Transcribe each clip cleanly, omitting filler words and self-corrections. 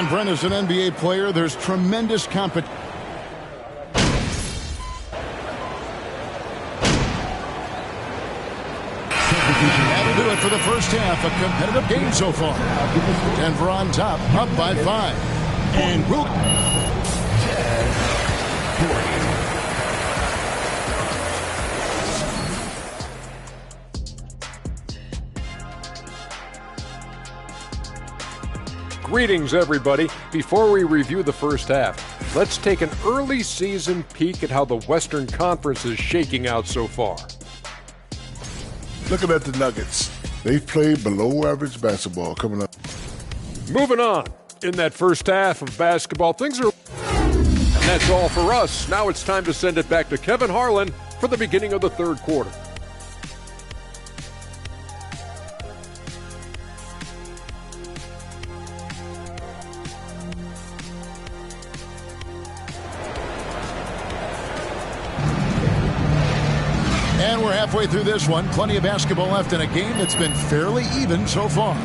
And Brent, as an NBA player, there's tremendous competition. That'll do it for the first half. A competitive game so far. Denver on top, up by 5. And we'll... Greetings, everybody. Before we review the first half, let's take an early season peek at how the Western Conference is shaking out so far. Looking at the Nuggets, they've played below average basketball coming up. Moving on, in that first half of basketball, things are... And that's all for us. Now it's time to send it back to Kevin Harlan for the beginning of the third quarter. And we're halfway through this one. Plenty of basketball left in a game that's been fairly even so far.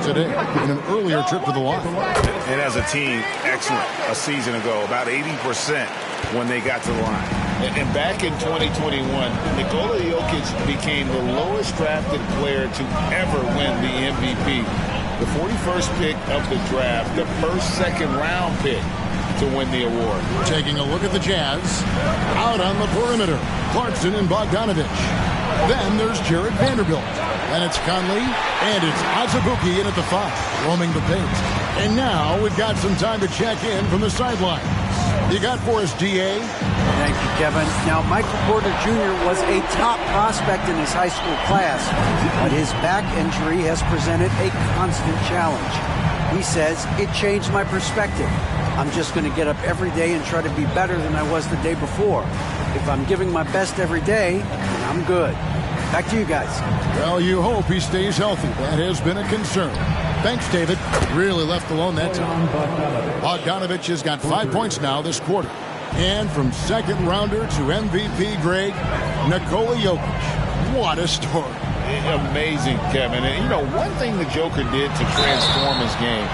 Today, in an earlier trip to the line. And as a team, excellent a season ago, about 80% when they got to the line. And back in 2021, Nikola Jokic became the lowest drafted player to ever win the MVP. The 41st pick of the draft, the first second-round pick to win the award. Taking a look at the Jazz. Out on the perimeter, Clarkson and Bogdanovich. Then there's Jared Vanderbilt. And it's Conley, and it's Azubuike in at the 5, roaming the paint. And now we've got some time to check in from the sideline. You got for us, D.A.? Thank you, Kevin. Now, Michael Porter Jr. was a top prospect in his high school class, but his back injury has presented a constant challenge. He says, it changed my perspective. I'm just going to get up every day and try to be better than I was the day before. If I'm giving my best every day, then I'm good. Back to you guys. Well, you hope he stays healthy. That has been a concern. Thanks, David. Really left alone that time. Bogdanovich has got 5 points now this quarter. And from second rounder to MVP grade, Nikola Jokic. What a story. Amazing, Kevin. And, you know, one thing the Joker did to transform his game,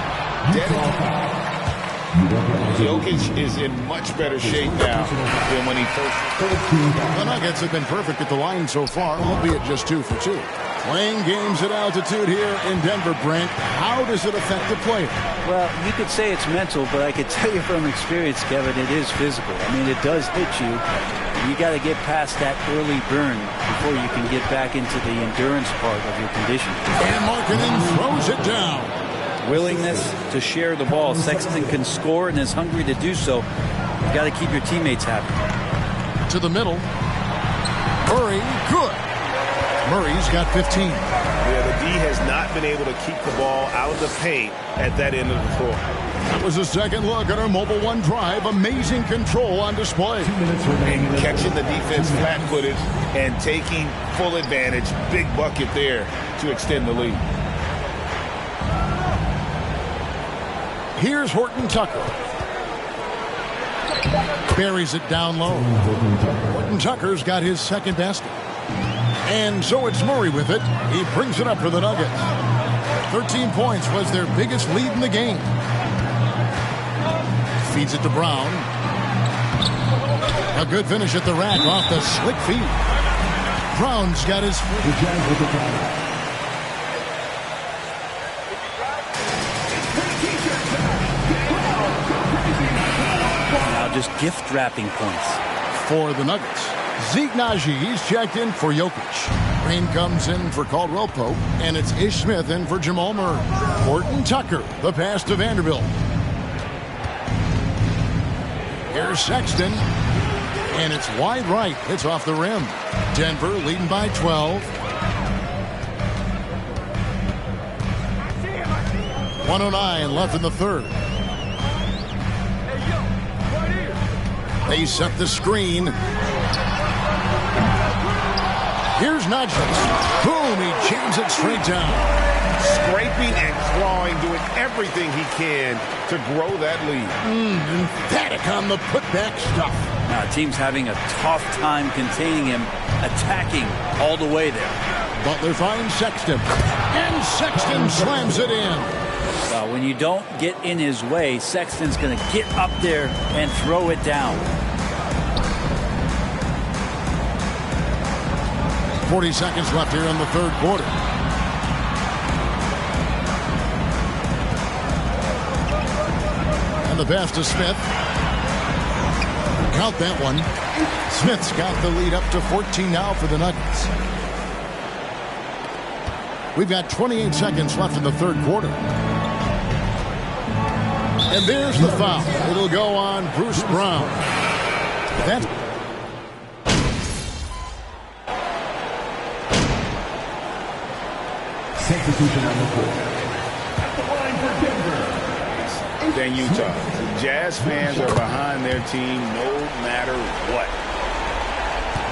Jokic is in much better shape now than when he first... The Nuggets have been perfect at the line so far, albeit just 2 for 2. Playing games at altitude here in Denver, Brent, how does it affect the player? Well, you could say it's mental, but I could tell you from experience, Kevin, it is physical. I mean, it does hit you. You got to get past that early burn before you can get back into the endurance part of your condition. And Markkanen throws it down. Willingness to share the ball. Sexton can score and is hungry to do so. You got to keep your teammates happy. To the middle. Murray, good. Murray's got 15. Yeah, the D has not been able to keep the ball out of the paint at that end of the floor. That was a second look at our Mobile One drive. Amazing control on display. And catching the defense flat-footed and taking full advantage. Big bucket there to extend the lead. Here's Horton Tucker. Buries it down low. Horton Tucker's got his second basket. And so it's Murray with it. He brings it up for the Nuggets. 13 points was their biggest lead in the game. Feeds it to Brown. A good finish at the rack off the slick feed. Brown's got his... Now just gift wrapping points. For the Nuggets. Zeke Najee's checked in for Jokic. Green comes in for Caldwell Pope, and it's Ish Smith in for Jamal Murray. Horton Tucker, the pass to Vanderbilt. Here's Sexton, and it's wide right. Hits off the rim. Denver leading by 12. 1:09 left in the third. They set the screen. Here's Nudges. Boom, he jams it straight down. scraping and clawing, doing everything he can to grow that lead. Emphatic on the putback stuff. Team's having a tough time containing him, attacking all the way there. Butler finds Sexton, and Sexton slams it in. When you don't get in his way, Sexton's going to get up there and throw it down. 40 seconds left here in the third quarter. And the pass to Smith. Count that one. Smith's got the lead up to 14 now for the Nuggets. We've got 28 seconds left in the third quarter. And there's the foul. It'll go on Bruce Brown. That's substitution on the court. At the line for Denver. Then Utah. The Jazz fans are behind their team no matter what.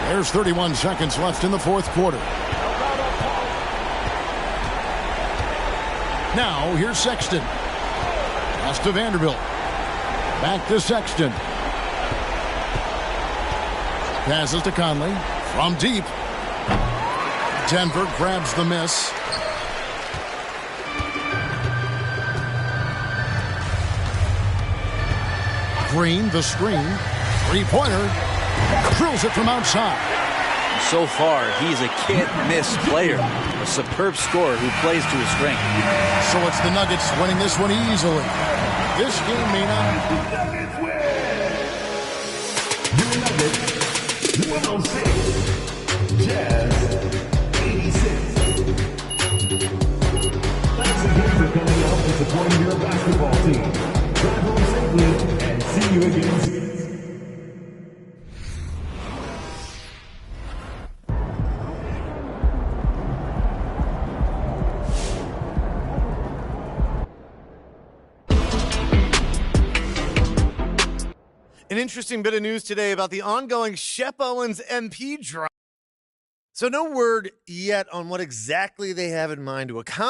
There's 31 seconds left in the fourth quarter. Now, here's Sexton. Pass to Vanderbilt. Back to Sexton. Passes to Conley. From deep. Denver grabs the miss. Green, the screen. Three-pointer. Drills it from outside. So far, he's a can't-miss player. A superb scorer who plays to his strength. So it's the Nuggets winning this one easily. This game may not... Nuggets win! Your Nuggets, 106. Jazz, 86. Thanks again for coming out and supporting your basketball team. Drive home safely and see you again soon. An interesting bit of news today about the ongoing Shep Owens MP drama. So no word yet on what exactly they have in mind to accomplish.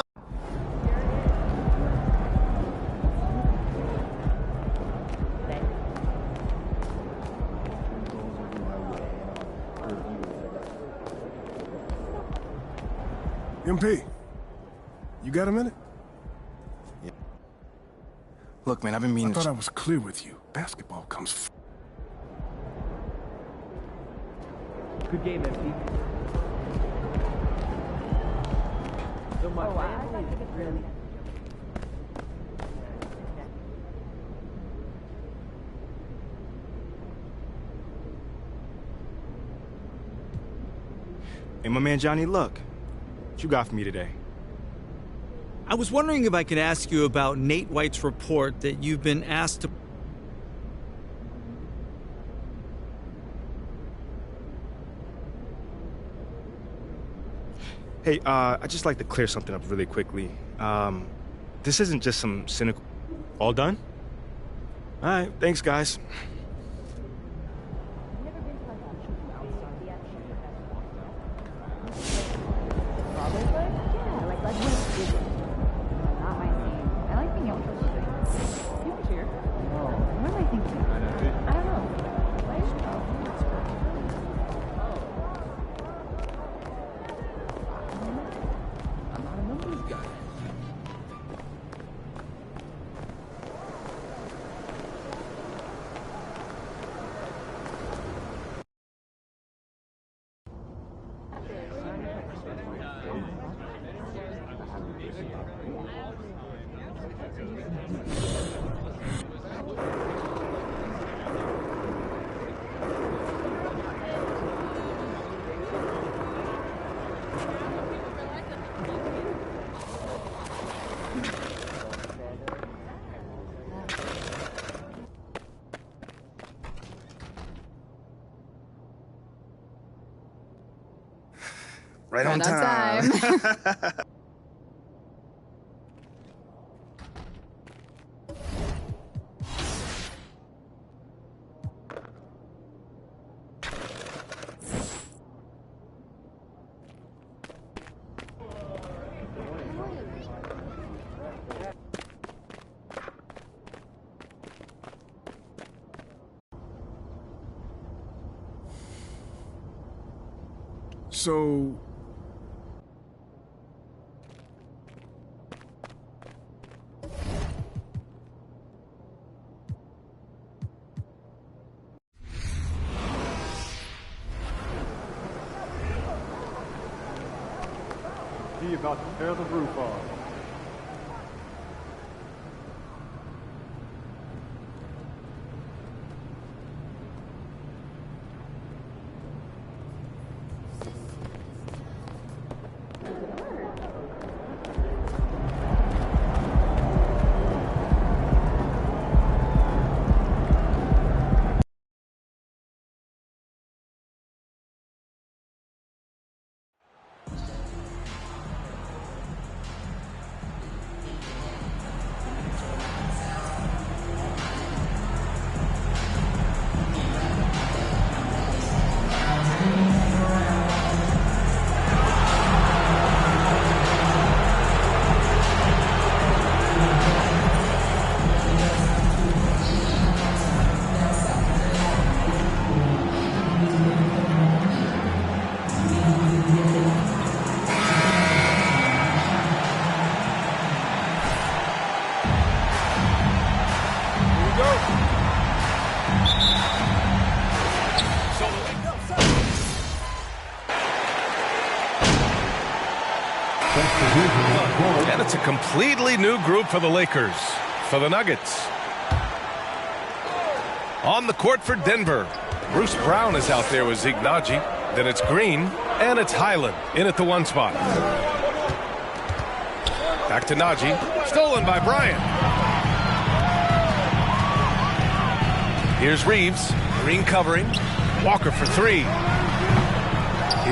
MP, you got a minute? Yeah. Look, man, I've been meaning I thought I was clear with you. Basketball comes first. Good game, MP. So my family is really... Hey, my man Johnny, look. What you got for me today? I was wondering if I could ask you about Nate White's report that you've been asked to... Hey, I'd just like to clear something up really quickly. This isn't just some cynical... All done? All right, thanks, guys. Right on time. So... He about to tear the roof off. And it's a completely new group for the Lakers. For the Nuggets. On the court for Denver. Bruce Brown is out there with Zeke Naji. Then it's Green. And it's Highland in at the 1 spot. Back to Naji. Stolen by Bryant. Here's Reeves. Green covering. Walker for 3.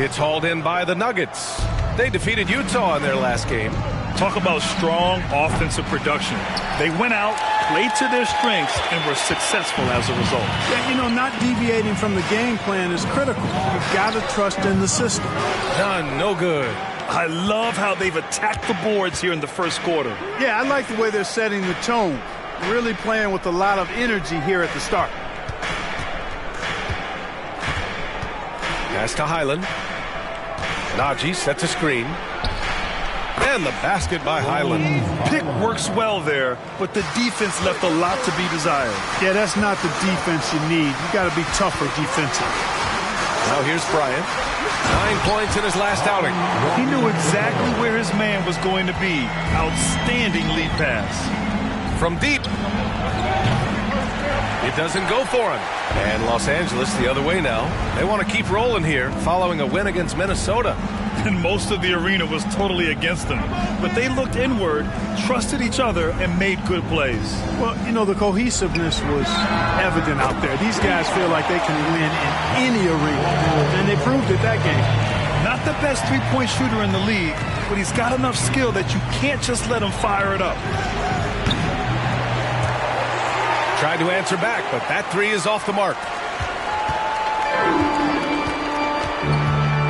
It's hauled in by the Nuggets. They defeated Utah in their last game. Talk about strong offensive production. They went out, played to their strengths, and were successful as a result. Yeah, you know, not deviating from the game plan is critical. You've got to trust in the system. Done, no good. I love how they've attacked the boards here in the first quarter. Yeah, I like the way they're setting the tone. Really playing with a lot of energy here at the start. Pass to Highland. Naji sets a screen. And the basket by Highland. Pick works well there, but the defense left a lot to be desired. Yeah, that's not the defense you need. You got to be tougher defensive. Now here's Bryant. 9 points in his last outing. He knew exactly where his man was going to be. Outstanding lead pass. From deep. It doesn't go for him. And Los Angeles the other way now. They want to keep rolling here following a win against Minnesota. And most of the arena was totally against them. But they looked inward, trusted each other, and made good plays. Well, you know, the cohesiveness was evident out there. These guys feel like they can win in any arena. And they proved it that game. Not the best three-point shooter in the league, but he's got enough skill that you can't just let him fire it up. Tried to answer back, but that 3 is off the mark.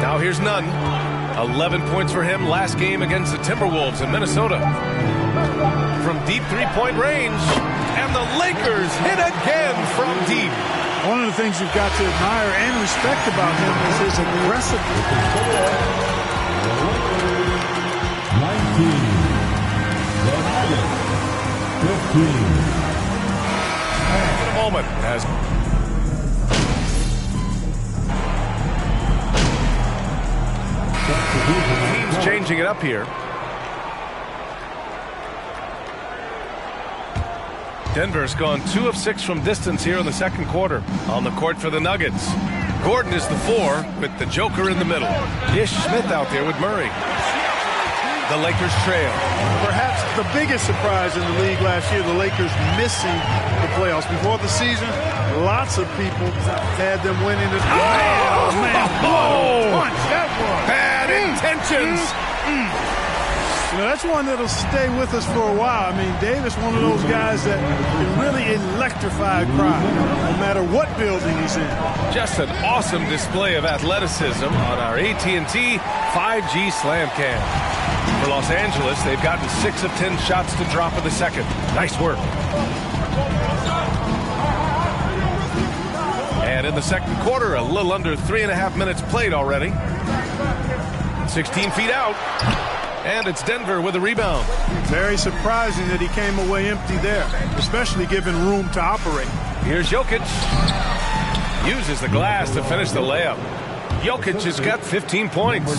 Now here's Nunn. 11 points for him last game against the Timberwolves in Minnesota. From deep three-point range. And the Lakers hit again from deep. One of the things you've got to admire and respect about him is his aggressiveness. 19. 15. Moment as teams changing it up here. Denver's gone 2 of 6 from distance here in the second quarter. On the court for the Nuggets. Gordon is the 4 with the Joker in the middle. Ish Smith out there with Murray. The Lakers trail. Perhaps the biggest surprise in the league last year, the Lakers missing the playoffs. Before the season, lots of people had them winning the... Oh, man. Oh, punch that one. Bad intentions. You know, that's one that'll stay with us for a while. I mean, Davis, one of those guys that can really electrify a crowd, no matter what building he's in. Just an awesome display of athleticism on our AT&T 5G Slam Cam. For Los Angeles, they've gotten 6 of 10 shots to drop in the second. Nice work. And in the second quarter, a little under 3.5 minutes played already. 16 feet out. And it's Denver with a rebound. Very surprising that he came away empty there, especially given room to operate. Here's Jokic. Uses the glass to finish the layup. Jokic has got 15 points.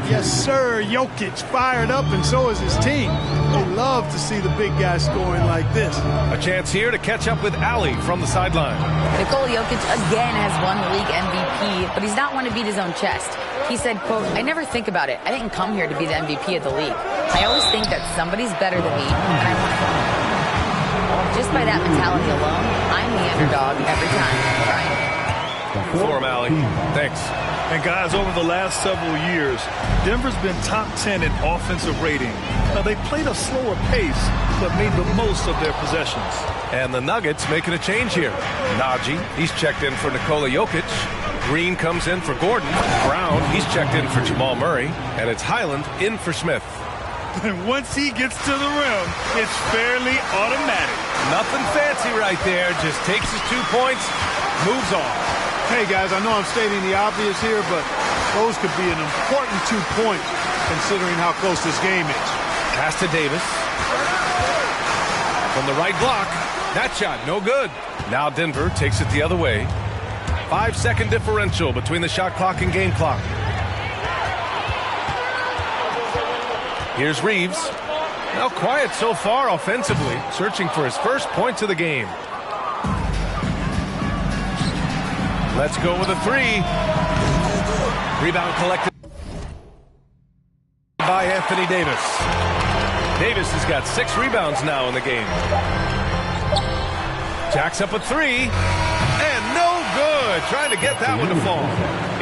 Yes, sir. Jokic fired up, and so is his team. They love to see the big guy scoring like this. A chance here to catch up with Ali from the sideline. Nikola Jokic again has won the league MVP, but he's not one to beat his own chest. He said, quote, "I never think about it. I didn't come here to be the MVP of the league. I always think that somebody's better than me, and I want to win." Just by that mentality alone, I'm the underdog every time. Brian. For him, Ali. Thanks. And guys, over the last several years, Denver's been top 10 in offensive rating. Now, they played a slower pace, but made the most of their possessions. And the Nuggets making a change here. Najee, he's checked in for Nikola Jokic. Green comes in for Gordon. Brown, he's checked in for Jamal Murray. And it's Highland in for Smith. And once he gets to the rim, it's fairly automatic. Nothing fancy right there. Just takes his 2 points, moves on. Hey, guys, I know I'm stating the obvious here, but those could be an important 2 points considering how close this game is. Pass to Davis. From the right block. That shot, no good. Now Denver takes it the other way. 5-second differential between the shot clock and game clock. Here's Reeves. Now quiet so far offensively, searching for his first points of the game. Let's go with a three. Rebound collected by Anthony Davis. Davis has got 6 rebounds now in the game. Jacks up a three. And no good. Trying to get that one to fall.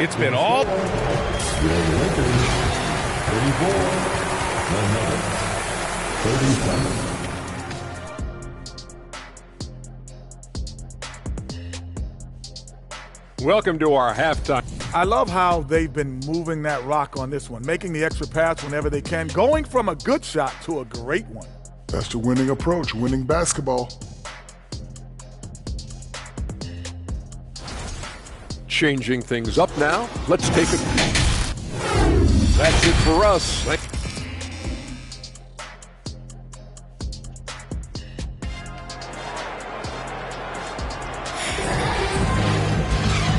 It's been all. 34. Welcome to our halftime. I love how they've been moving that rock on this one, making the extra pass whenever they can, going from a good shot to a great one. That's the winning approach, winning basketball. Changing things up now. Let's take a peek. That's it for us.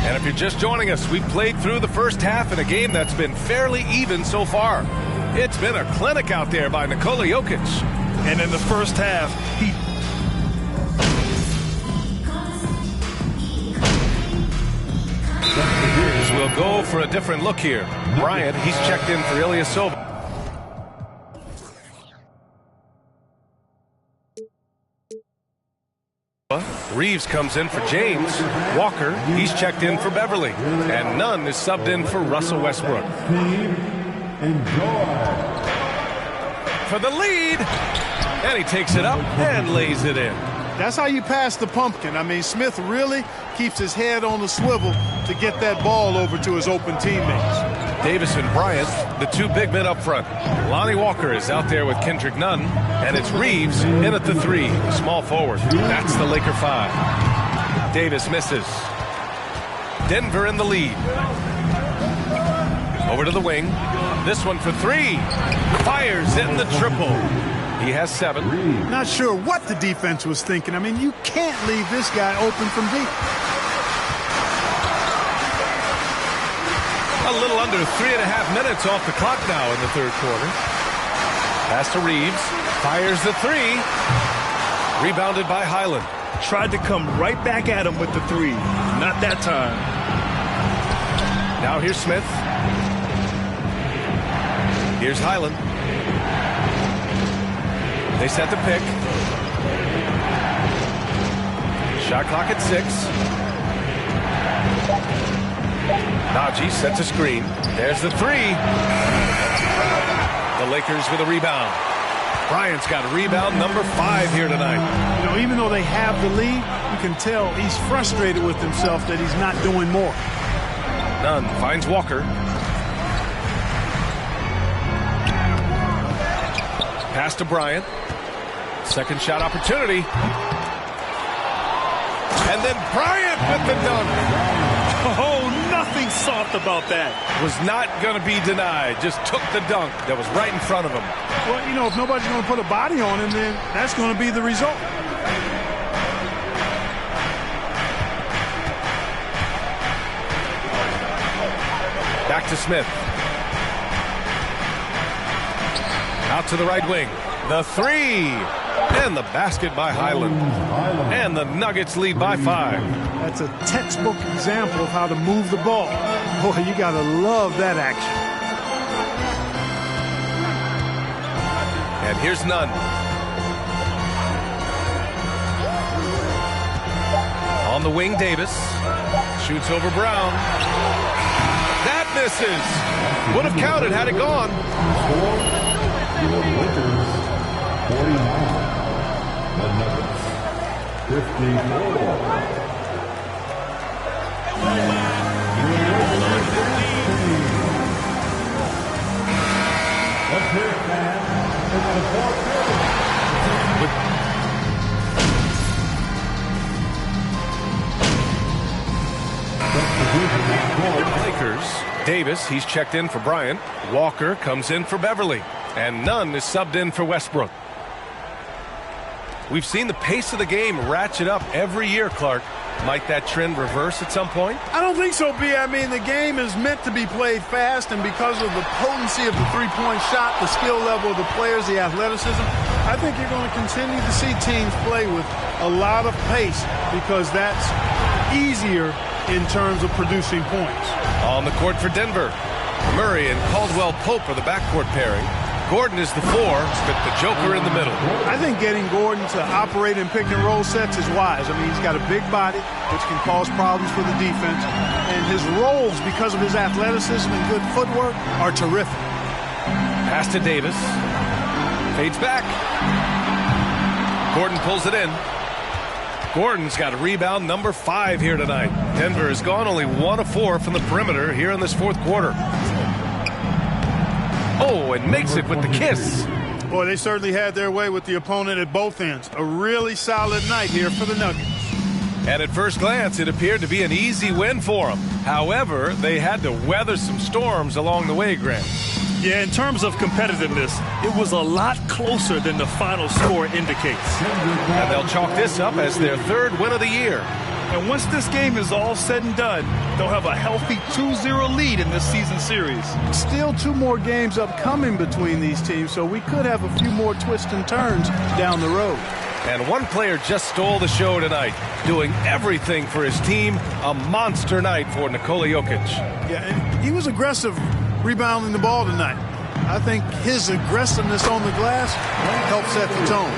And if you're just joining us, we've played through the first half in a game that's been fairly even so far. It's been a clinic out there by Nikola Jokic. And in the first half, he... We'll go for a different look here. Bryant, he's checked in for Ilyasova. Reeves comes in for James. Walker, he's checked in for Beverly. And Nunn is subbed in for Russell Westbrook. For the lead. And he takes it up and lays it in. That's how you pass the pumpkin. I mean, Smith really keeps his head on the swivel to get that ball over to his open teammates. Davis and Bryant, the two big men up front. Lonnie Walker is out there with Kendrick Nunn, and it's Reeves in at the three, small forward. That's the Laker 5. Davis misses. Denver in the lead. Over to the wing. This one for three. Fires in the triple. He has 7. Not sure what the defense was thinking. I mean, you can't leave this guy open from deep. A little under 3.5 minutes off the clock now in the third quarter. Pass to Reeves. Fires the three. Rebounded by Highland. Tried to come right back at him with the three. Not that time. Now here's Smith. Here's Highland. They set the pick. Shot clock at 6. Najee sets a screen. There's the three. The Lakers with a rebound. Bryant's got rebound number 5 here tonight. You know, even though they have the lead, you can tell he's frustrated with himself that he's not doing more. Nunn finds Walker. Pass to Bryant. Second shot opportunity. And then Bryant with the dunk. Oh, nothing nothing soft about that. Was not going to be denied. Just took the dunk that was right in front of him. Well, you know, if nobody's going to put a body on him, then that's going to be the result. Back to Smith. Out to the right wing. The three. And the basket by Highland. And the Nuggets lead by 5. That's a textbook example of how to move the ball. Boy, you got to love that action. And here's Nunn. On the wing, Davis. Shoots over Brown. That misses. Would have counted had it gone. 49. The Nuggets 54. Lakers. Davis, he's checked in for Bryant. Walker comes in for Beverly. And Nunn is subbed in for Westbrook. We've seen the pace of the game ratchet up every year, Clark. Might that trend reverse at some point? I don't think so, B. I mean, the game is meant to be played fast, and because of the potency of the three-point shot, the skill level of the players, the athleticism, I think you're going to continue to see teams play with a lot of pace because that's easier in terms of producing points. On the court for Denver, Murray and Caldwell Pope are the backcourt pairing. Gordon is the 4, with the Joker in the middle. I think getting Gordon to operate in pick-and-roll sets is wise. I mean, he's got a big body, which can cause problems for the defense. And his rolls, because of his athleticism and good footwork, are terrific. Pass to Davis. Fades back. Gordon pulls it in. Gordon's got a rebound number 5 here tonight. Denver has gone only 1 of 4 from the perimeter here in this fourth quarter. Oh, and makes it with the kiss. Boy, they certainly had their way with the opponent at both ends. A really solid night here for the Nuggets. And at first glance, it appeared to be an easy win for them. However, they had to weather some storms along the way, Grant. Yeah, in terms of competitiveness, it was a lot closer than the final score indicates. And they'll chalk this up as their 3rd win of the year. And once this game is all said and done, they'll have a healthy 2-0 lead in this season series. Still 2 more games upcoming between these teams, so we could have a few more twists and turns down the road. And one player just stole the show tonight, doing everything for his team. A monster night for Nikola Jokic. Yeah, and he was aggressive rebounding the ball tonight. I think his aggressiveness on the glass helped set the tone.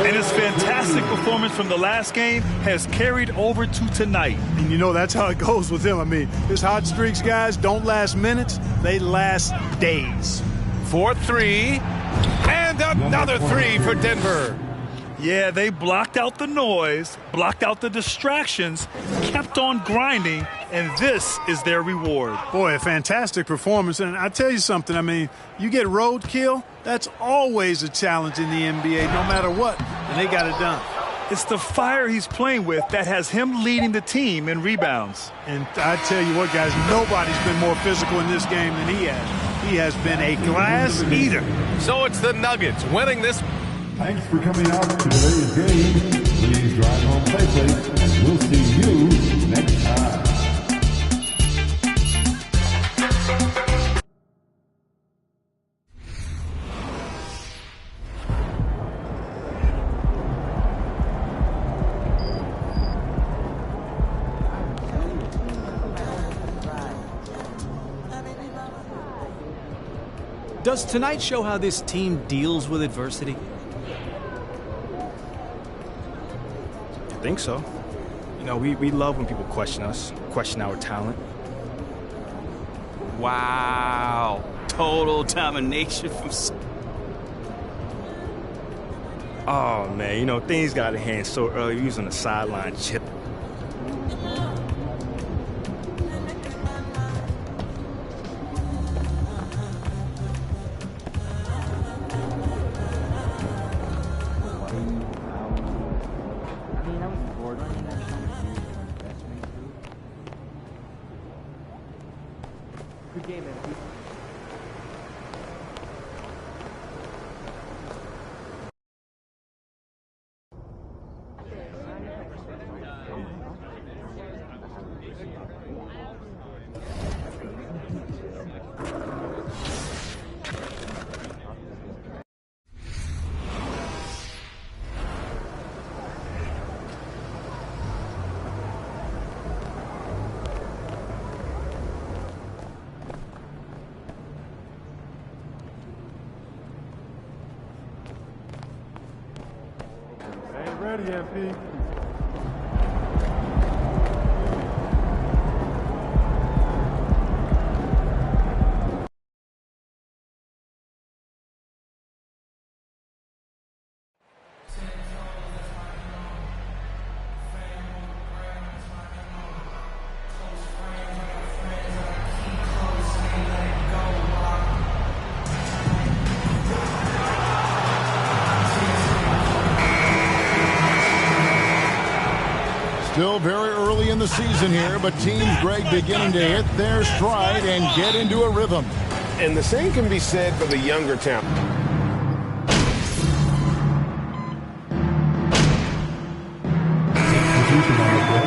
And his fantastic performance from the last game has carried over to tonight. And you know, that's how it goes with him. I mean, his hot streaks, guys, don't last minutes. They last days. 4-3. And another 3 for Denver. Yeah, they blocked out the noise, blocked out the distractions, kept on grinding, and this is their reward. Boy, a fantastic performance. And I tell you something, I mean, you get roadkill, that's always a challenge in the NBA, no matter what, and they got it done. It's the fire he's playing with that has him leading the team in rebounds. And I tell you what, guys, nobody's been more physical in this game than he has. He has been a glass eater. So it's the Nuggets winning this. Thanks for coming out to today's game. Please drive home safely, and we'll see you next time. Does tonight show how this team deals with adversity? I think so. You know, we love when people question us, question our talent. Wow. Total domination from... Oh, man, you know, things got out of hand so early. We was on the sideline chipping. Three-game MVP. Ready, MP. Still very early in the season here, but Team Greg beginning to hit their stride and get into a rhythm. And the same can be said for the younger talent.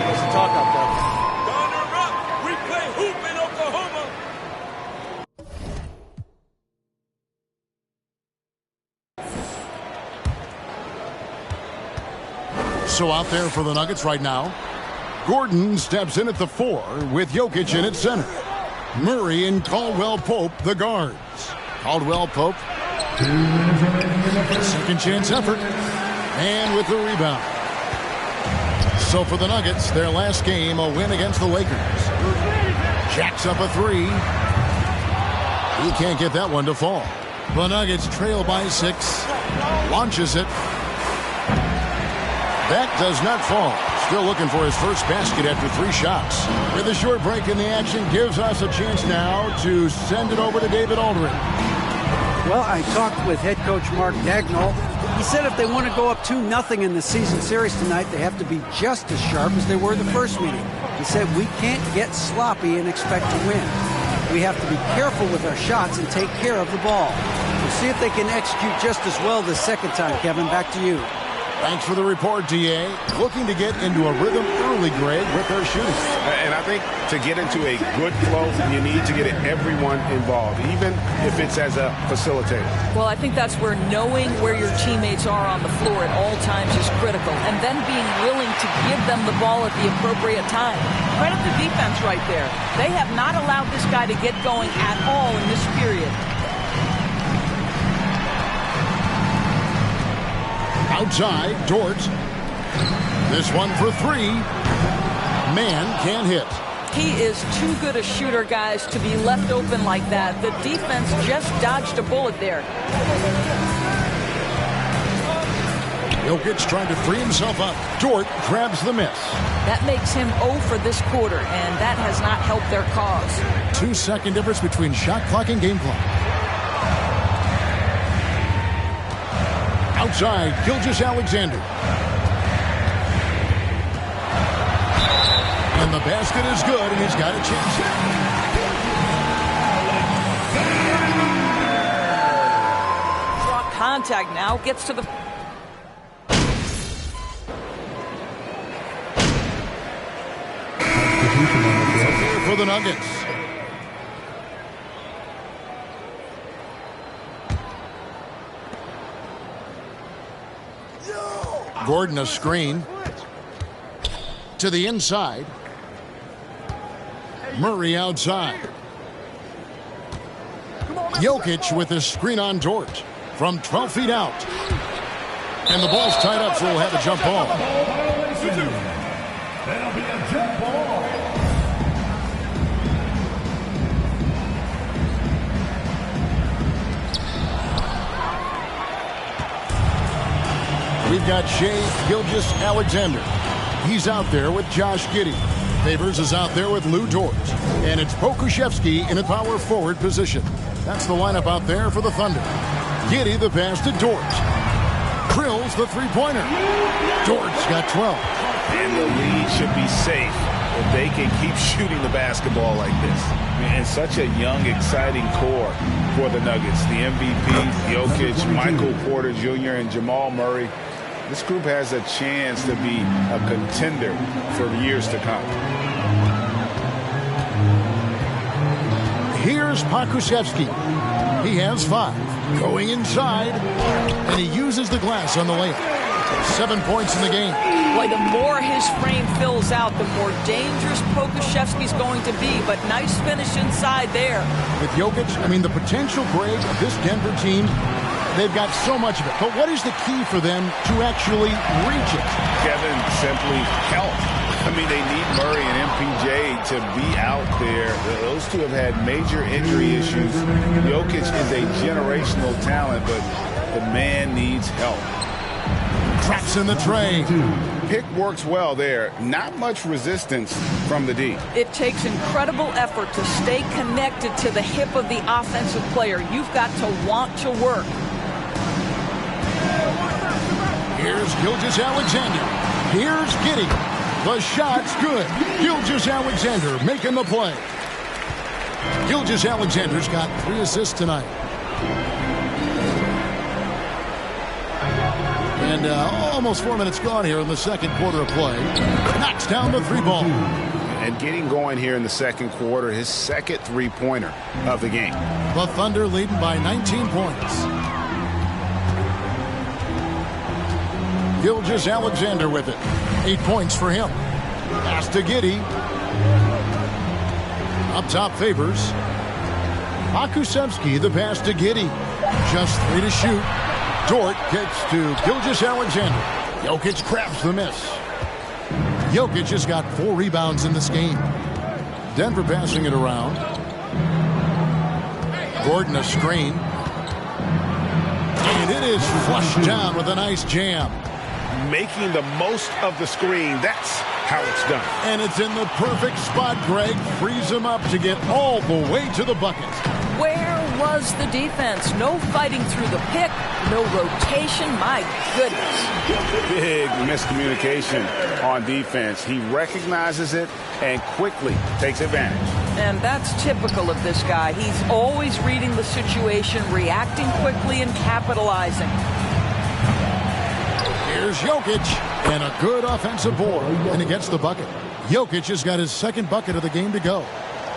Let's talk out there. Garner up! We play hoop in Oklahoma! So out there for the Nuggets right now, Gordon steps in at the 4 with Jokic in at center. Murray and Caldwell Pope, the guards. Caldwell Pope, second chance effort, and with the rebound. So for the Nuggets, their last game, a win against the Lakers. Jacks up a 3. He can't get that one to fall. The Nuggets trail by 6, launches it. That does not fall. Still looking for his first basket after 3 shots. With a short break in the action, gives us a chance now to send it over to David Aldridge. Well, I talked with head coach Mark Dagnall. He said if they want to go up 2-0 in the season series tonight, they have to be just as sharp as they were the first meeting. He said we can't get sloppy and expect to win. We have to be careful with our shots and take care of the ball. We'll see if they can execute just as well the second time. Kevin, back to you. Thanks for the report, D.A. Looking to get into a rhythm early, Greg, with their shooting. And I think to get into a good flow, you need to get everyone involved, even if it's as a facilitator. Well, I think that's where knowing where your teammates are on the floor at all times is critical, and then being willing to give them the ball at the appropriate time. Credit the defense right there. They have not allowed this guy to get going at all in this period. Outside, Dort. This one for 3. Man can't hit. He is too good a shooter, guys, to be left open like that. The defense just dodged a bullet there. Jokic trying to free himself up. Dort grabs the miss. That makes him 0 for this quarter, and that has not helped their cause. 2-second difference between shot clock and game clock. Outside, Gilgeous-Alexander. And the basket is good, and he's got a chance. Draw contact now, gets to the... For the Nuggets. Gordon a screen to the inside. Murray outside. Jokic with a screen on Dort from 12 feet out. And the ball's tied up, so we'll have a jump ball. That'll be a jump ball. We've got Shai Gilgeous-Alexander. He's out there with Josh Giddey. Favors is out there with Lou Dort. And it's Pokusevski in a power forward position. That's the lineup out there for the Thunder. Giddey the pass to Dort. Krill's the three-pointer. Dort's got 12. And the lead should be safe if they can keep shooting the basketball like this. And such a young, exciting core for the Nuggets. The MVP, Jokic, Michael Porter Jr., and Jamal Murray. This group has a chance to be a contender for years to come. Here's Pokusevski. He has 5. Going inside, and he uses the glass on the layup. 7 points in the game. Boy, the more his frame fills out, the more dangerous Pokusevski's going to be. But nice finish inside there. With Jokic, the potential, Greg, of this Denver team, they've got so much of it. But what is the key for them to actually reach it? Kevin, simply health. They need Murray and MPJ to be out there. Those two have had major injury issues. Jokic is a generational talent, but the man needs help. Traps in the tray. Pick works well there. Not much resistance from the D. It takes incredible effort to stay connected to the hip of the offensive player. You've got to want to work. Here's Gilgeous-Alexander. Here's Giddey. The shot's good. Gilgeous-Alexander making the play. Gilgeous-Alexander's got 3 assists tonight. And almost 4 minutes gone here in the second quarter of play. Knocks down the 3-ball. And getting going here in the second quarter, his second 3-pointer of the game. The Thunder leading by 19 points. Gilgeous-Alexander with it. 8 points for him. Pass to Giddey. Up top Favors. Pokusevski, the pass to Giddey. Just 3 to shoot. Dort gets to Gilgeous-Alexander. Jokic crabs the miss. Jokic has got 4 rebounds in this game. Denver passing it around. Gordon a screen. And it is flushed down with a nice jam. Making the most of the screen. That's how it's done. And it's in the perfect spot, Greg. Frees him up to get all the way to the bucket. Where was the defense? No fighting through the pick, no rotation. My goodness. Big miscommunication on defense. He recognizes it and quickly takes advantage. And that's typical of this guy. He's always reading the situation, reacting quickly, and capitalizing. Here's Jokic, and a good offensive board, and he gets the bucket. Jokic has got his second bucket of the game to go.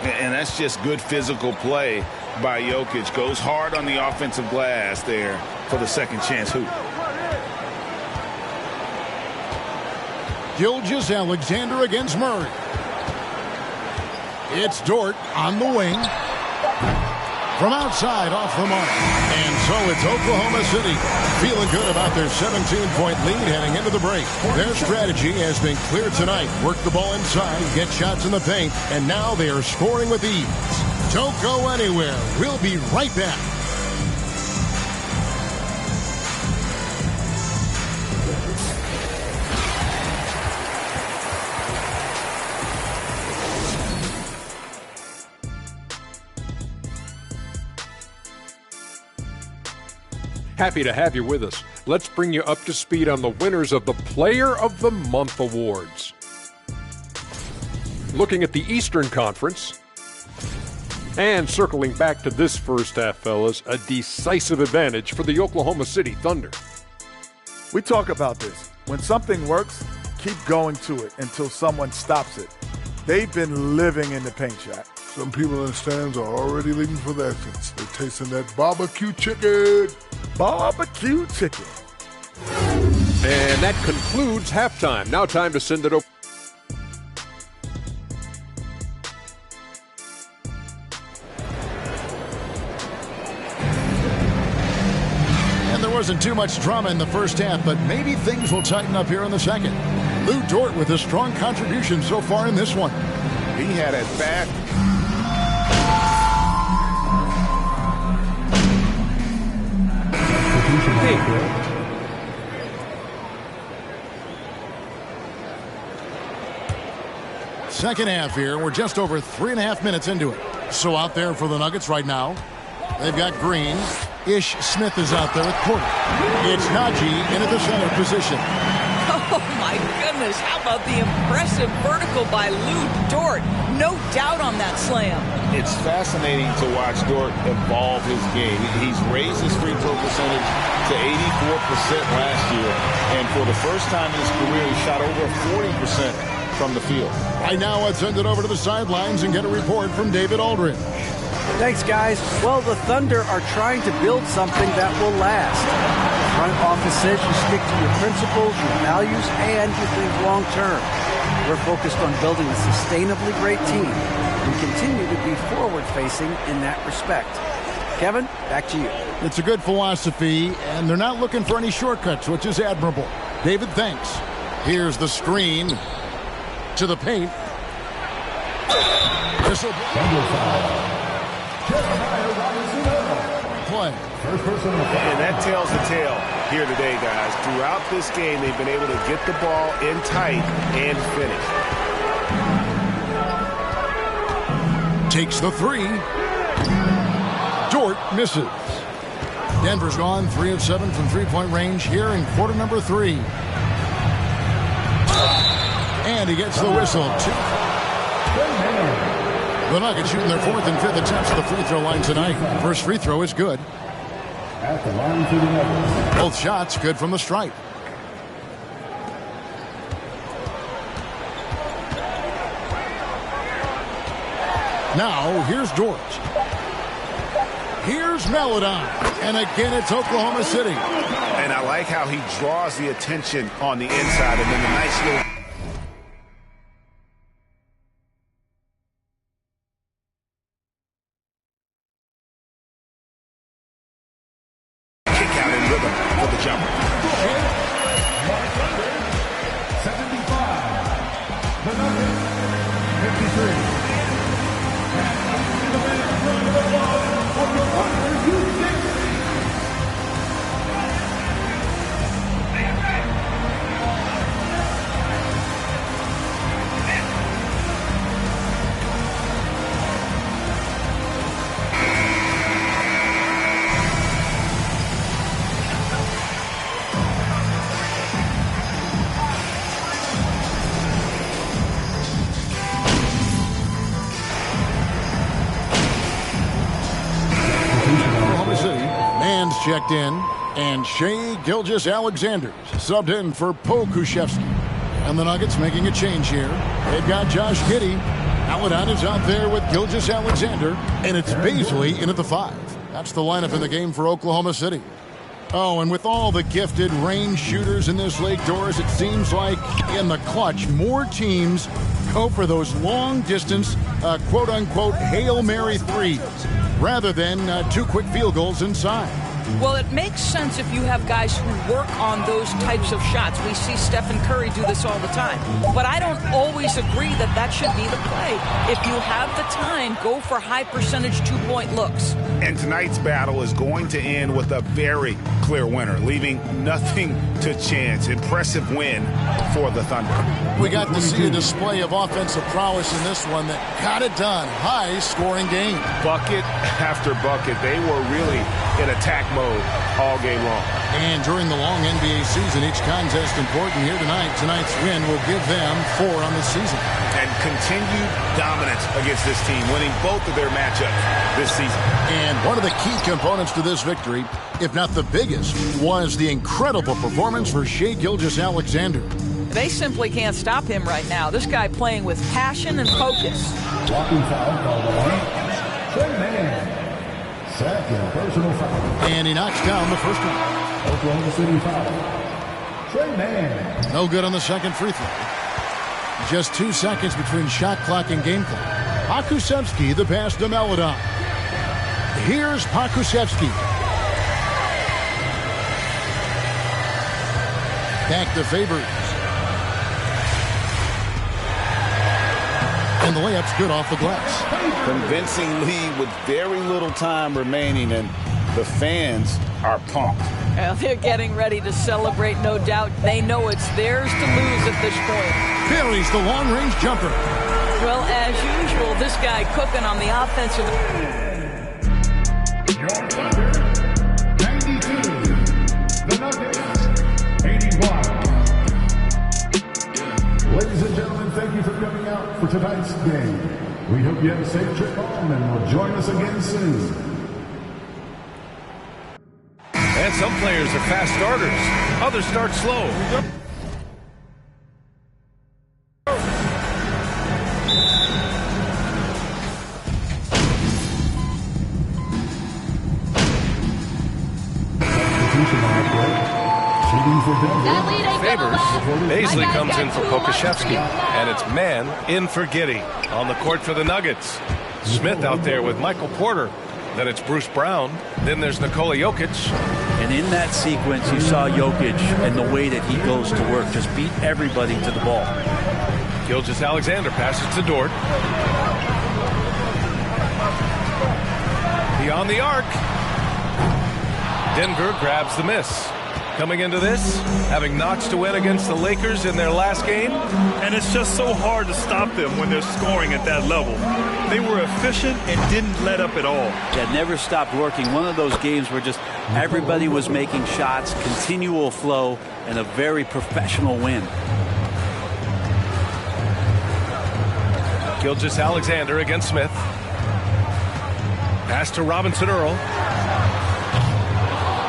And that's just good physical play by Jokic. Goes hard on the offensive glass there for the second chance hoop. Gilgeous-Alexander against Murray. It's Dort on the wing. From outside, off the mark. And so it's Oklahoma City feeling good about their 17-point lead heading into the break. Their strategy has been clear tonight. Work the ball inside, get shots in the paint, and now they are scoring with ease. Don't go anywhere. We'll be right back. Happy to have you with us. Let's bring you up to speed on the winners of the Player of the Month awards. Looking at the Eastern Conference, and circling back to this first half, fellas, a decisive advantage for the Oklahoma City Thunder. We talk about this. When something works, keep going to it until someone stops it. They've been living in the paint shot. Some people in the stands are already leaving for the entrance. They're tasting that barbecue chicken. Barbecue chicken. And that concludes halftime. Now time to send it over. And there wasn't too much drama in the first half, but maybe things will tighten up here in the second. Lou Dort with a strong contribution so far in this one. He had a bad... Second half here. We're just over 3.5 minutes into it. So out there for the Nuggets right now, they've got Green. Ish Smith is out there with Porter. It's Najee into the center position. Oh, my goodness. How about the impressive vertical by Lou Dort? No doubt on that slam. It's fascinating to watch Dort evolve his game. He's raised his free throw percentage to 84% last year. And for the first time in his career, he shot over 40% from the field. Right now, let's send it over to the sidelines and get a report from David Aldridge. Thanks, guys. Well, the Thunder are trying to build something that will last. The front office says you stick to your principles, your values, and you think long term. We're focused on building a sustainably great team. We continue to be forward-facing in that respect. Kevin, back to you. It's a good philosophy, and they're not looking for any shortcuts, which is admirable. David, thanks. Here's the screen to the paint. Play. And that tells the tale here today, guys. Throughout this game, they've been able to get the ball in tight and finish. Takes the three. Dort misses. Denver's gone 3 of 7 from three-point range here in quarter number 3. And he gets the whistle. The Nuggets shooting their 4th and 5th attempts at the free throw line tonight. First free throw is good. At the line for the Nuggets. Both shots good from the stripe. Now, here's Dort. Here's Maledon. And again, it's Oklahoma City. And I like how he draws the attention on the inside, and then the nice little... kick out in rhythm for the jumper. 75. The Nuggets, 53. Checked in, and Shai Gilgeous-Alexander subbed in for Pokusevski. And the Nuggets making a change here. They've got Josh Giddey. Maledon is out there with Gilgeous-Alexander, and it's Bazley in at the 5. That's the lineup in the game for Oklahoma City. Oh, and with all the gifted range shooters in this league, Doris, it seems like in the clutch, more teams go for those long-distance, quote-unquote, Hail Mary threes, rather than 2 quick field goals inside. Well, it makes sense if you have guys who work on those types of shots. We see Stephen Curry do this all the time. But I don't always agree that that should be the play. If you have the time, go for high-percentage 2-point looks. And tonight's battle is going to end with a very clear winner, leaving nothing to chance. Impressive win for the Thunder. We got to see a display of offensive prowess in this one that got it done. High-scoring game. Bucket after bucket. They were really in attack mode all game long. And during the long NBA season, each contest important here tonight. Tonight's win will give them 4 on the season. And continued dominance against this team, winning both of their matchups this season. And one of the key components to this victory, if not the biggest, was the incredible performance for Shai Gilgeous-Alexander. They simply can't stop him right now. This guy playing with passion and focus. Walking foul called on Tre Mann. Second personal foul. And he knocks down the first one. Oklahoma City foul. Tre Mann. No good on the second free throw. Just 2 seconds between shot clock and game clock. Pokusevski, the pass to Maledon. Here's Pokusevski. Back to Favors. And the layup's good off the glass. Convincing lead with very little time remaining, and the fans are pumped. Well, they're getting ready to celebrate, no doubt. They know it's theirs to lose at this point. Buries the long-range jumper. Well, as usual, this guy cooking on the offensive. Your Thunder, 92. The Nuggets, 81. hope you have a safe trip home and will join us again soon. And some players are fast starters. Others start slow. Favors. Baisley comes in for Pokuševski. And it's man in for Giddey. On the court for the Nuggets. Smith out there with Michael Porter. Then it's Bruce Brown. Then there's Nikola Jokic. And in that sequence, you saw Jokic and the way that he goes to work. Just beat everybody to the ball. Gilgeous-Alexander passes to Dort. Beyond the arc. Denver grabs the miss. Coming into this, having notched a win against the Lakers in their last game. And it's just so hard to stop them when they're scoring at that level. They were efficient and didn't let up at all. That never stopped working. One of those games where just everybody was making shots, continual flow, and a very professional win. Gilgeous-Alexander against Smith. Pass to Robinson Earl.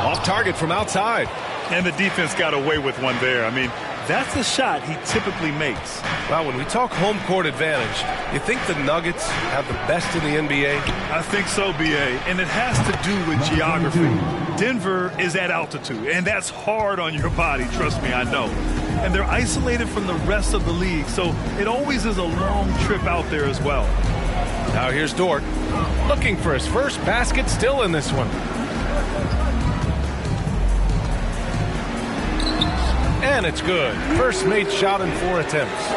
Off target from outside. And the defense got away with one there. I mean, that's the shot he typically makes. Well, when we talk home court advantage, you think the Nuggets have the best in the NBA? I think so, B.A., and it has to do with geography. Denver is at altitude, and that's hard on your body, trust me, I know. And they're isolated from the rest of the league, so it always is a long trip out there as well. Now here's Dort, looking for his first basket, still in this one. And it's good. First made shot in 4 attempts.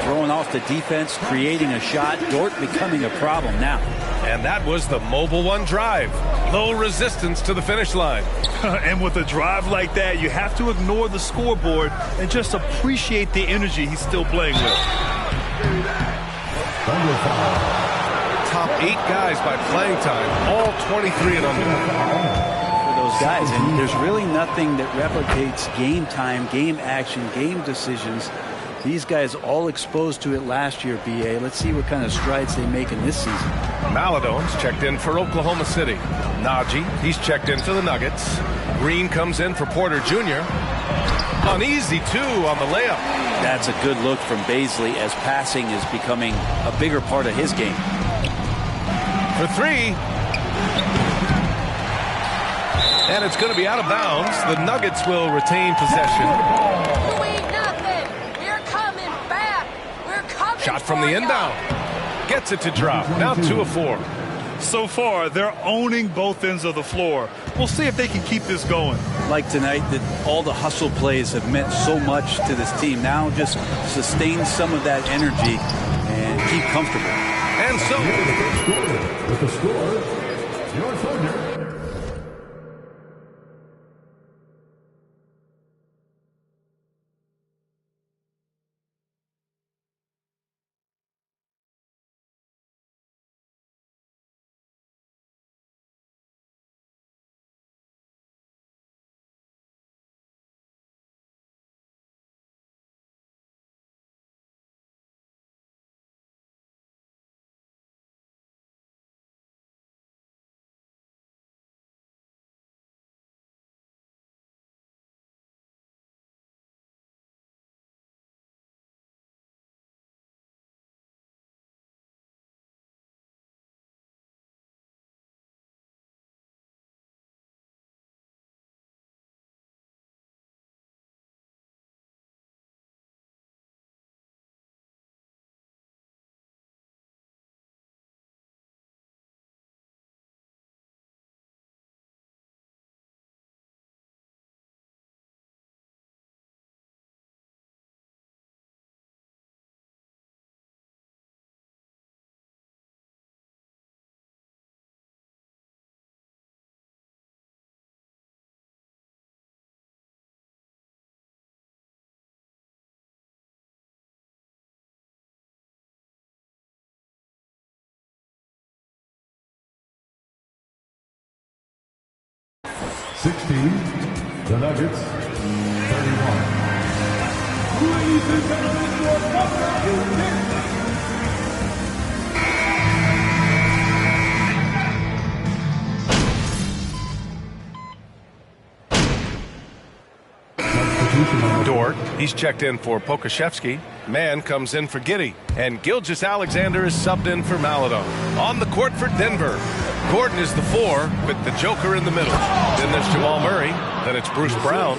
Throwing off the defense, creating a shot. Dort becoming a problem now. And that was the Mobile One drive. Low resistance to the finish line. And with a drive like that, you have to ignore the scoreboard and just appreciate the energy he's still playing with. Top 8 guys by playing time, all 23 and under. Guys, and there's really nothing that replicates game time, game action, game decisions. These guys all exposed to it last year, B.A. Let's see what kind of strides they make in this season. Maladone's checked in for Oklahoma City. Najee, he's checked in for the Nuggets. Green comes in for Porter Jr. An easy 2 on the layup. That's a good look from Baisley as passing is becoming a bigger part of his game. For 3. And it's going to be out of bounds. The Nuggets will retain possession. You ain't nothing. We're coming back. We're coming. Shot from the inbound. Gets it to drop. Now 2 of 4. So far, they're owning both ends of the floor. We'll see if they can keep this going. Like tonight, that all the hustle plays have meant so much to this team. Now just sustain some of that energy and keep comfortable. And so with the score, your Thunder. The Nuggets, 31. Ladies and gentlemen, your Thunder is Dort, he's checked in for Pokusevski. Mann comes in for Giddey. And Gilgeous-Alexander is subbed in for Maladon. On the court for Denver, Gordon is the 4 with the Joker in the middle. Then there's Jamal Murray. Then it's Bruce Brown.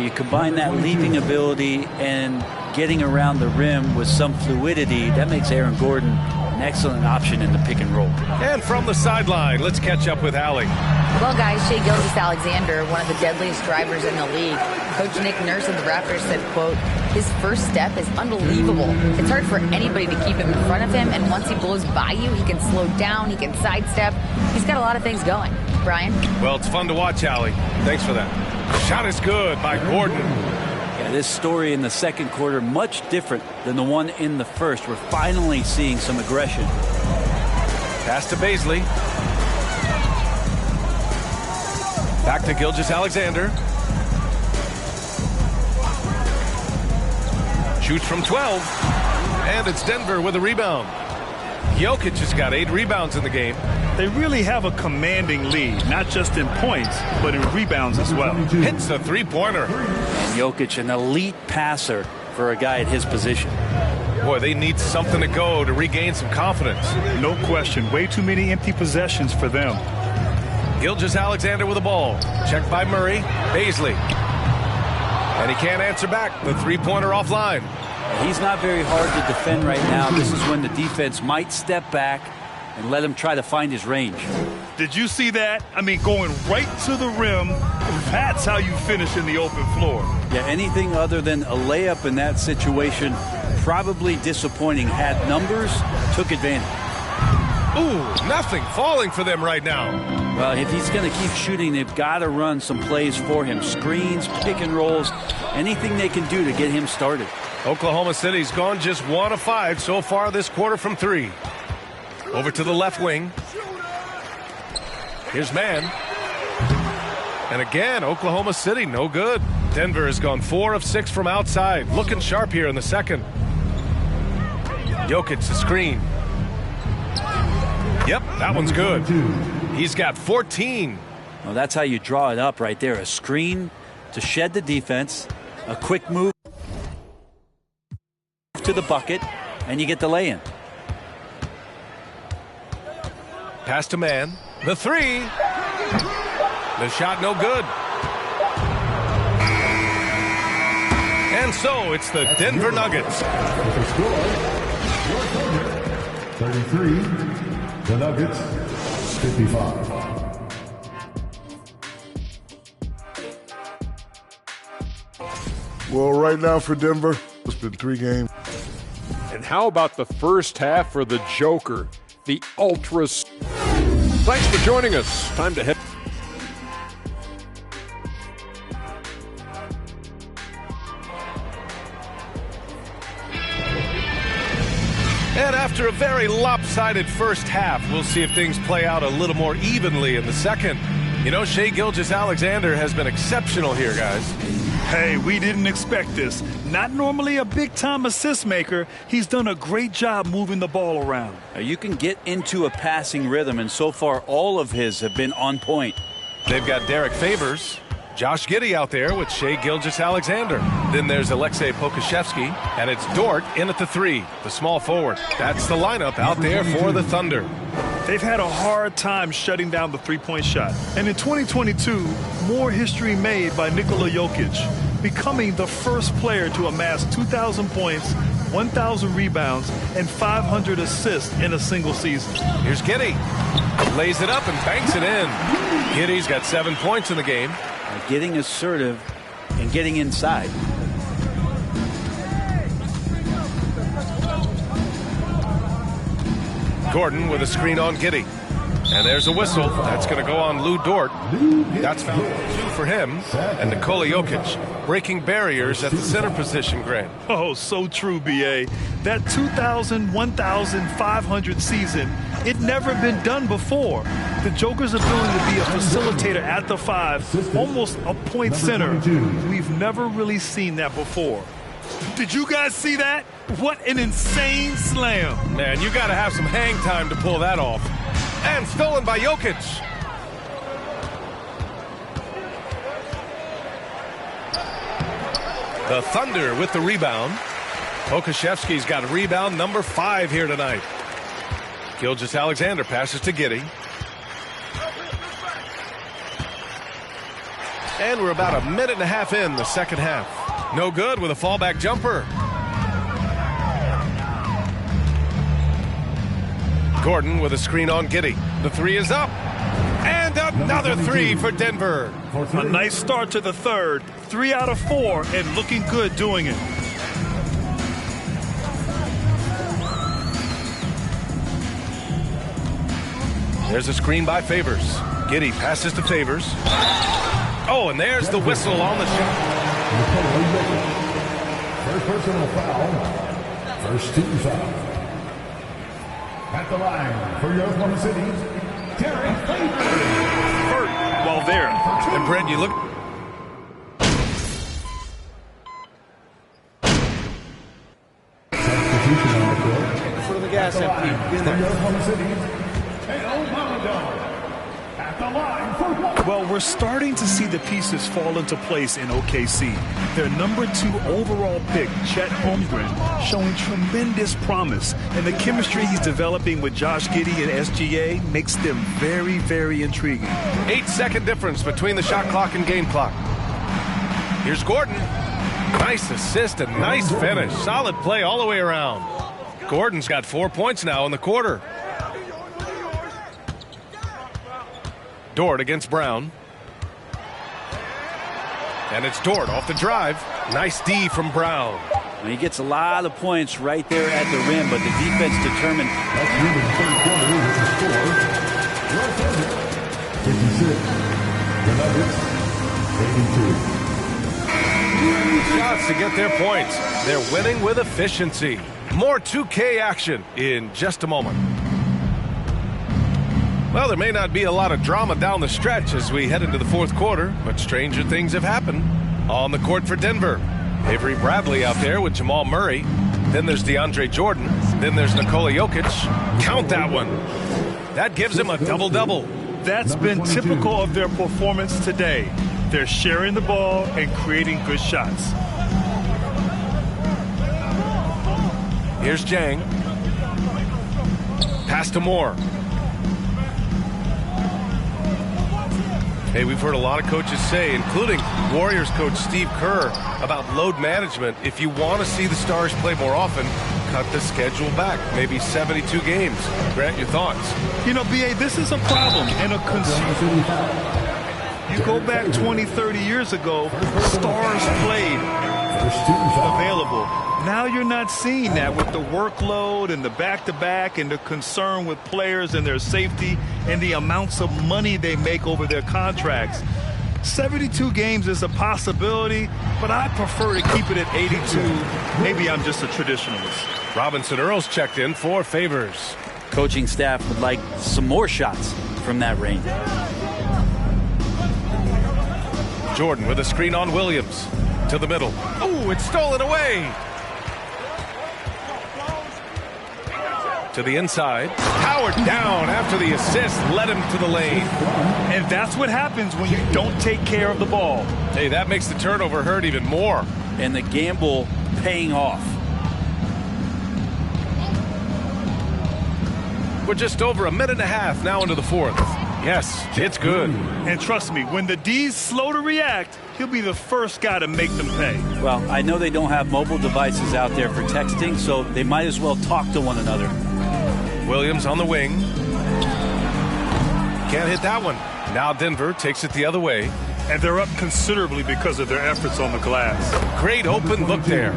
You combine that leaping ability and getting around the rim with some fluidity. That makes Aaron Gordon an excellent option in the pick and roll. And from the sideline, let's catch up with Allie. Well, guys, Shai Gilgeous-Alexander, one of the deadliest drivers in the league. Coach Nick Nurse of the Raptors said, quote, his first step is unbelievable. It's hard for anybody to keep him in front of him, and once he blows by you, he can slow down, he can sidestep. He's got a lot of things going. Brian? Well, it's fun to watch, Allie. Thanks for that. Shot is good by Gordon. Yeah, this story in the second quarter, much different than the one in the first. We're finally seeing some aggression. Pass to Baisley. Back to Gilgeous-Alexander. Shoots from 12. And it's Denver with a rebound. Jokic has got 8 rebounds in the game. They really have a commanding lead, not just in points, but in rebounds as well. Hits a three-pointer. And Jokic, an elite passer for a guy at his position. Boy, they need something to go to regain some confidence. No question. Way too many empty possessions for them. Gilgeous-Alexander with the ball. Checked by Murray. Baisley. And he can't answer back. The three-pointer offline. He's not very hard to defend right now. This is when the defense might step back and let him try to find his range. Did you see that? I mean, going right to the rim, that's how you finish in the open floor. Yeah, anything other than a layup in that situation, probably disappointing. Had numbers, took advantage. Ooh, nothing falling for them right now. Well, if he's going to keep shooting, they've got to run some plays for him. Screens, pick and rolls, anything they can do to get him started. Oklahoma City's gone just 1 of 5 so far this quarter from 3. Over to the left wing. Here's Mann. And again, Oklahoma City, no good. Denver has gone 4 of 6 from outside. Looking sharp here in the second. Jokic, the screen. Yep, that one's good. He's got 14. Well, that's how you draw it up right there. A screen to shed the defense, a quick move to the bucket, and you get the lay-in. Pass to Mann. The 3. The shot no good. And so it's the Denver Nuggets. 33. The Nuggets, 55. Well, right now for Denver, it's been 3 games. And how about the first half for the Joker, the Ultras? Thanks for joining us. Time to head. And after a very lopsided first half, we'll see if things play out a little more evenly in the second. You know, Shai Gilgeous-Alexander has been exceptional here, guys. Hey, we didn't expect this. Not normally a big-time assist maker. He's done a great job moving the ball around. You can get into a passing rhythm, and so far all of his have been on point. They've got Derek Favors, Josh Giddey out there with Shai Gilgeous-Alexander. Then there's Aleksej Pokusevski, and it's Dort in at the 3, the small forward. That's the lineup out there for the Thunder. They've had a hard time shutting down the three-point shot. And in 2022, more history made by Nikola Jokic, becoming the first player to amass 2,000 points, 1,000 rebounds, and 500 assists in a single season. Here's Giddey. Lays it up and banks it in. Giddey's got 7 points in the game. Getting assertive and getting inside. Gordon with a screen on Giddey. And there's a whistle. That's going to go on Lou Dort. That's foul 2 for him. And Nikola Jokic breaking barriers at the center position, Grant. Oh, so true, B.A. That 2,000, 1,500 season, it never been done before. The Joker's ability to be a facilitator at the 5, almost a point center. We've never really seen that before. Did you guys see that? What an insane slam. Man, you got to have some hang time to pull that off. And stolen by Jokic. The Thunder with the rebound. Pokusevski's got rebound number 5 here tonight. Gilgeous-Alexander passes to Giddey. And we're about a minute and a half in the second half. No good with a fallback jumper. Gordon with a screen on Giddey. The 3 is up. And another 3 for Denver. A nice start to the third. 3 out of 4 and looking good doing it. There's a screen by Favors. Giddey passes to Favors. Oh, and there's the whistle on the shot. First personal foul. First team foul. At the line for your Oklahoma City, Derek Favors. Hurt while there. And Brent, you look. Substitution on the court. Put the gas empty. For your Oklahoma City, Theo Maledon. At the line for one. Well, we're starting to see the pieces fall into place in OKC. Their number 2 overall pick, Chet Holmgren, showing tremendous promise. And the chemistry he's developing with Josh Giddey and SGA makes them very, very intriguing. 8-second difference between the shot clock and game clock. Here's Gordon. Nice assist and nice finish. Solid play all the way around. Gordon's got 4 points now in the quarter. Dort against Brown. And it's Dort off the drive. Nice D from Brown. And he gets a lot of points right there at the rim, but the defense determined. That's the end of the third quarter with the score. Your Thunder, 56. The Nuggets, 82. Shots to get their points. They're winning with efficiency. More 2K action in just a moment. Well, there may not be a lot of drama down the stretch as we head into the fourth quarter, but stranger things have happened. On the court for Denver, Avery Bradley out there with Jamal Murray. Then there's DeAndre Jordan. Then there's Nikola Jokic. Count that one. That gives him a double-double. That's been typical of their performance today. They're sharing the ball and creating good shots. Here's Jang. Pass to Moore. Hey, we've heard a lot of coaches say, including Warriors coach Steve Kerr, about load management. If you want to see the Stars play more often, cut the schedule back, maybe 72 games. Grant, your thoughts? You know, B.A., this is a problem and a concern. You go back 20, 30 years ago, Stars played available. Now you're not seeing that with the workload and the back-to-back and the concern with players and their safety and the amounts of money they make over their contracts. 72 games is a possibility, but I prefer to keep it at 82. Maybe I'm just a traditionalist. Robinson Earls checked in for Favors. Coaching staff would like some more shots from that range. Jordan with a screen on Williams. To the middle. Oh, it's stolen away. To the inside. Howard down after the assist led him to the lane. And that's what happens when you don't take care of the ball. Hey, that makes the turnover hurt even more. And the gamble paying off. We're just over a minute and a half now into the fourth. Yes, it's good. And trust me, when the D's slow to react, he'll be the first guy to make them pay. Well, I know they don't have mobile devices out there for texting, so they might as well talk to one another. Williams on the wing. Can't hit that one. Now Denver takes it the other way. And they're up considerably because of their efforts on the glass. Great open look there.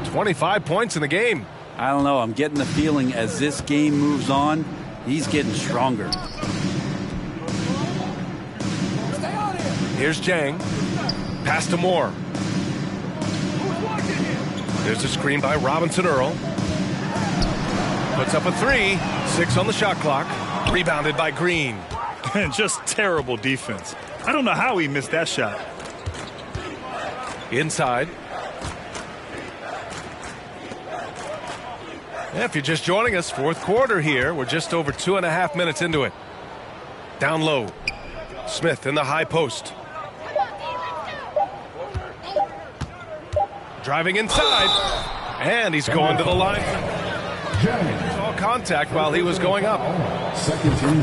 25 points in the game. I don't know. I'm getting the feeling as this game moves on, he's getting stronger. Here's Jang. Pass to Moore. There's a screen by Robinson Earl. Puts up a 3. 6 on the shot clock. Rebounded by Green. And just terrible defense. I don't know how he missed that shot. Inside. Yeah, if you're just joining us, fourth quarter here. We're just over 2.5 minutes into it. Down low. Smith in the high post. Driving inside, and he's going to the line. He saw contact while he was going up.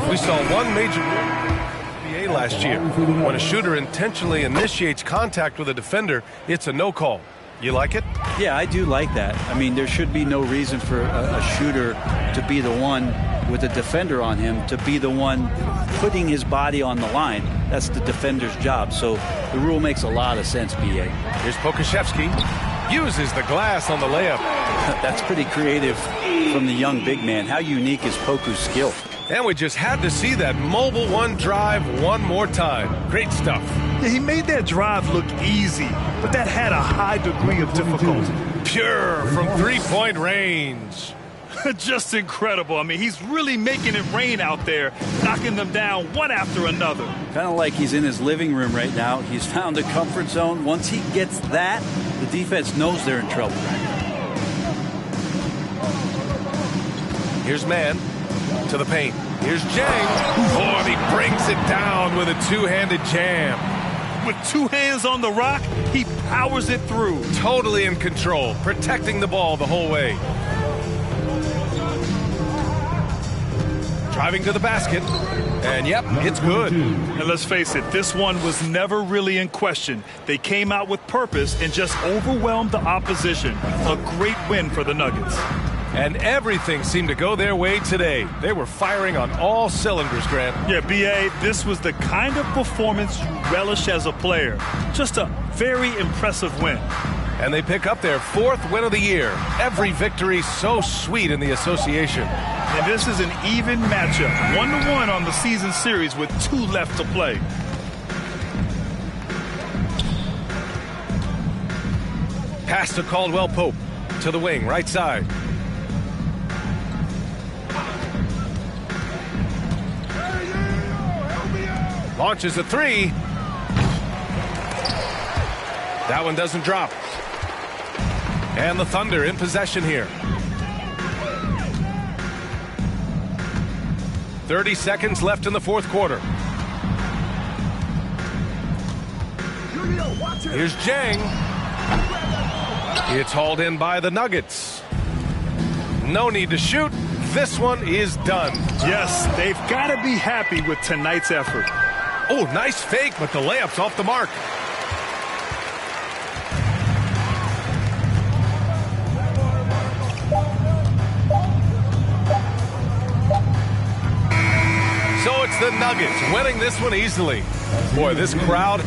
We saw one major NBA last year. When a shooter intentionally initiates contact with a defender, it's a no call. You like it? Yeah, I do like that. I mean, there should be no reason for a shooter to be the one with a defender on him, to be the one putting his body on the line. That's the defender's job. So the rule makes a lot of sense, B.A. Here's Pokusevski. Uses the glass on the layup. That's pretty creative from the young big man. How unique is Poku's skill? And we just had to see that mobile one drive one more time. Great stuff. Yeah, he made that drive look easy, but that had a high degree of difficulty. Pure from three-point range. Just incredible. I mean, he's really making it rain out there, knocking them down one after another. Kind of like he's in his living room right now. He's found a comfort zone. Once he gets that, the defense knows they're in trouble. Here's Mann to the paint. Here's Jang. Oh, and he brings it down with a two-handed jam. With two hands on the rock, he powers it through. Totally in control, protecting the ball the whole way. Driving to the basket, and yep, it's good. And let's face it, this one was never really in question. They came out with purpose and just overwhelmed the opposition. A great win for the Nuggets. And everything seemed to go their way today. They were firing on all cylinders, Grant. Yeah, B.A., this was the kind of performance you relish as a player. Just a very impressive win. And they pick up their 4th win of the year. Every victory so sweet in the association. And this is an even matchup, 1-1 on the season series with 2 left to play. Pass to Caldwell Pope to the wing, right side. Launches a 3. That one doesn't drop. And the Thunder in possession here. 30 seconds left in the 4th quarter. Here's Jang. It's hauled in by the Nuggets. No need to shoot. This one is done. Yes, they've got to be happy with tonight's effort. Oh, nice fake, but the layup's off the mark. So it's the Nuggets winning this one easily. Boy, this crowd